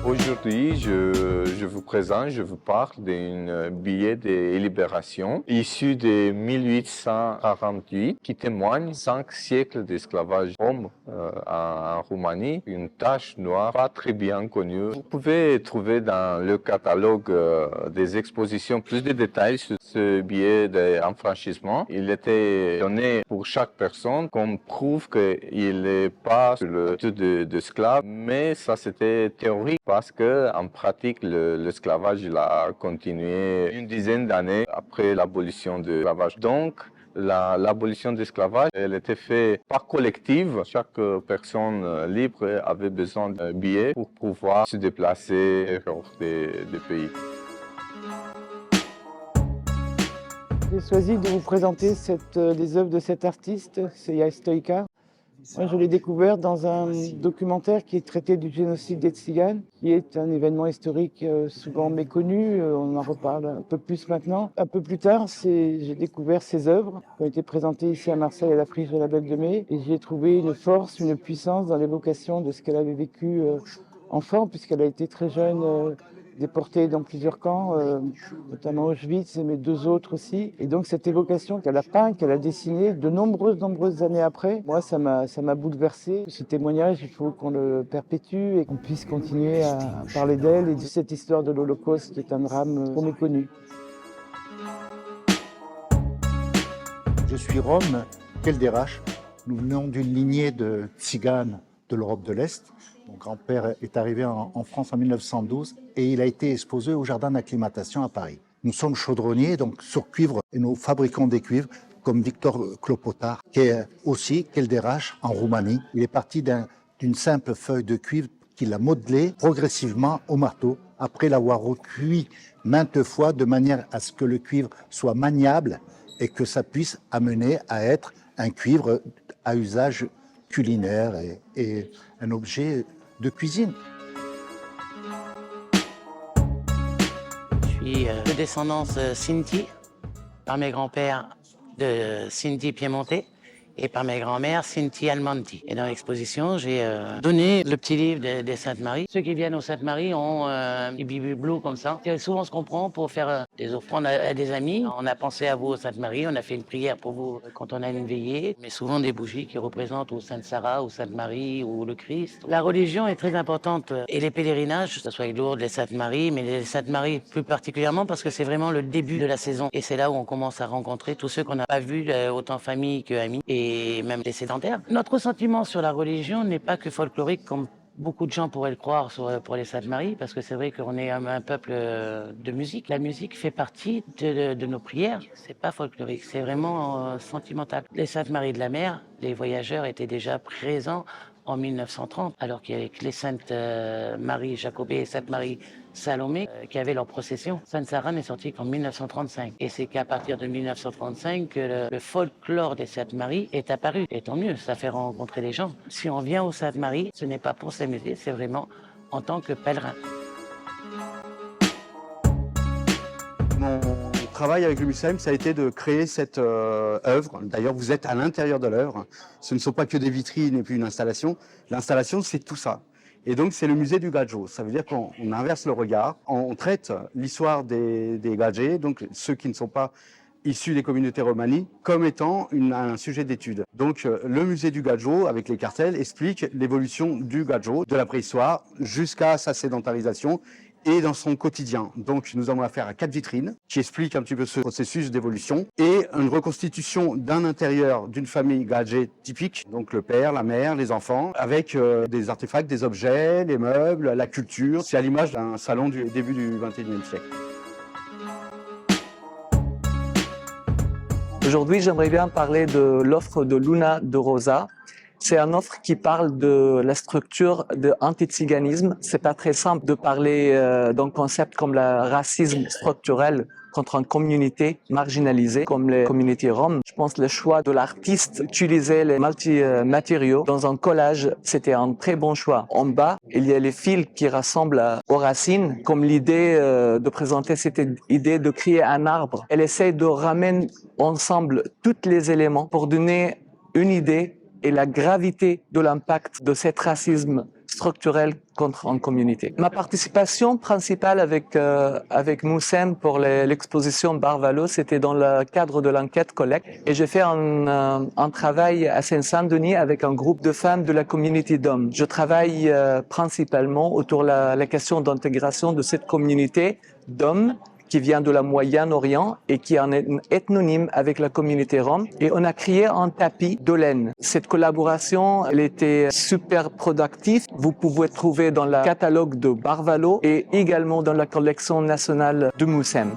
Aujourd'hui, je vous présente, je vous parle d'un billet de libération issu de 1848 qui témoigne 5 siècles d'esclavage homme en Roumanie, une tache noire pas très bien connue. Vous pouvez trouver dans le catalogue des expositions plus de détails sur ce billet d'enfranchissement. Il était donné pour chaque personne comme prouve qu'il n'est pas sur le statut d'esclave, mais ça c'était théorique. Parce qu'en pratique, l'esclavage il a continué une dizaine d'années après l'abolition de l'esclavage. Donc, l'abolition de l'esclavage, elle était faite par collective. Chaque personne libre avait besoin d'un billet pour pouvoir se déplacer hors des pays. J'ai choisi de vous présenter les œuvres de cet artiste, Seja Stoica. Moi, je l'ai découvert dans un documentaire qui est traité du génocide des Tziganes, qui est un événement historique souvent méconnu. On en reparle un peu plus maintenant. Un peu plus tard, j'ai découvert ses œuvres qui ont été présentées ici à Marseille à la Friche de la Belle de Mai. Et j'ai trouvé une force, une puissance dans l'évocation de ce qu'elle avait vécu enfant, puisqu'elle a été très jeune, déportée dans plusieurs camps, notamment Auschwitz, mais 2 autres aussi. Et donc cette évocation qu'elle a peinte, qu'elle a dessinée de nombreuses années après, moi ça m'a bouleversé. Ce témoignage, il faut qu'on le perpétue et qu'on puisse continuer à parler d'elle et de cette histoire de l'Holocauste qui est un drame trop méconnu. Je suis Rome Kelderash. Nous venons d'une lignée de tziganes de l'Europe de l'Est. Mon grand-père est arrivé en France en 1912 et il a été exposé au jardin d'acclimatation à Paris. Nous sommes chaudronniers, donc sur cuivre, et nous fabriquons des cuivres comme Victor Clopotar, qui est aussi Kelderash en Roumanie. Il est parti d'une simple feuille de cuivre qu'il a modelée progressivement au marteau, après l'avoir recuit maintes fois de manière à ce que le cuivre soit maniable et que ça puisse amener à être un cuivre à usage culinaire et un objet de cuisine. Je suis de descendance Sinti, par mes grands-pères de Sinti piémontais et par mes grands-mères Sinti Almanti. Et dans l'exposition, j'ai donné le petit livre des Saintes Maries. Ceux qui viennent aux Saintes Maries ont un petit bibi bleu comme ça. Et souvent, on se comprend pour faire des offrandes à des amis. On a pensé à vous aux Saintes Maries, on a fait une prière pour vous quand on a une veillée, mais souvent des bougies qui représentent ou Sainte Sarah, ou Sainte Marie, ou le Christ. La religion est très importante et les pèlerinages, que ce soit les Lourdes, les Saintes Maries, mais les Saintes Maries plus particulièrement parce que c'est vraiment le début de la saison. Et c'est là où on commence à rencontrer tous ceux qu'on n'a pas vus, autant famille que amis. Et même les sédentaires. Notre sentiment sur la religion n'est pas que folklorique comme beaucoup de gens pourraient le croire pour les Saintes Maries, parce que c'est vrai qu'on est un peuple de musique. La musique fait partie de nos prières. C'est pas folklorique, c'est vraiment sentimental. Les Saintes Maries de la Mer, les voyageurs étaient déjà présents en 1930, alors qu'il y avait que les Saintes Marie Jacobée et Sainte Marie Salomé qui avaient leur procession. Sainte Sarah n'est sortie qu'en 1935. Et c'est qu'à partir de 1935 que le folklore des Saintes Maries est apparu. Et tant mieux, ça fait rencontrer les gens. Si on vient aux Saintes Maries, ce n'est pas pour s'amuser, c'est vraiment en tant que pèlerin. Mon travail avec le Muséum, ça a été de créer cette œuvre. D'ailleurs, vous êtes à l'intérieur de l'œuvre. Ce ne sont pas que des vitrines et puis une installation. L'installation, c'est tout ça. Et donc, c'est le musée du Gadjo. Ça veut dire qu'on inverse le regard. On traite l'histoire des gadgets, donc ceux qui ne sont pas issus des communautés romanies, comme étant un sujet d'étude. Donc, le musée du Gadjo, avec les cartels, explique l'évolution du Gadjo, de la préhistoire jusqu'à sa sédentarisation et dans son quotidien. Donc nous avons affaire à 4 vitrines qui expliquent un petit peu ce processus d'évolution et une reconstitution d'un intérieur d'une famille gadget typique, donc le père, la mère, les enfants, avec des artefacts, des objets, les meubles, la culture. C'est à l'image d'un salon du début du XXIe siècle. Aujourd'hui, j'aimerais bien parler de l'offre de Luna de Rosa. C'est une offre qui parle de la structure de anti-tziganisme. C'est pas très simple de parler d'un concept comme le racisme structurel contre une communauté marginalisée comme les communautés roms. Je pense que le choix de l'artiste d'utiliser les multi-matériaux dans un collage, c'était un très bon choix. En bas, il y a les fils qui rassemblent aux racines, comme l'idée de présenter cette idée de créer un arbre. Elle essaie de ramener ensemble tous les éléments pour donner une idée et la gravité de l'impact de cet racisme structurelle en communauté. Ma participation principale avec Moussem pour l'exposition Barvalo, c'était dans le cadre de l'enquête collecte. Et j'ai fait un travail à Seine-Saint-Denis avec un groupe de femmes de la communauté d'hommes. Je travaille principalement autour de la question d'intégration de cette communauté d'hommes qui vient de la Moyen-Orient et qui est un ethnonyme avec la communauté rome. Et on a créé un tapis de laine. Cette collaboration, elle était super productive. Vous pouvez trouver dans le catalogue de Barvalo et également dans la collection nationale de Moussem.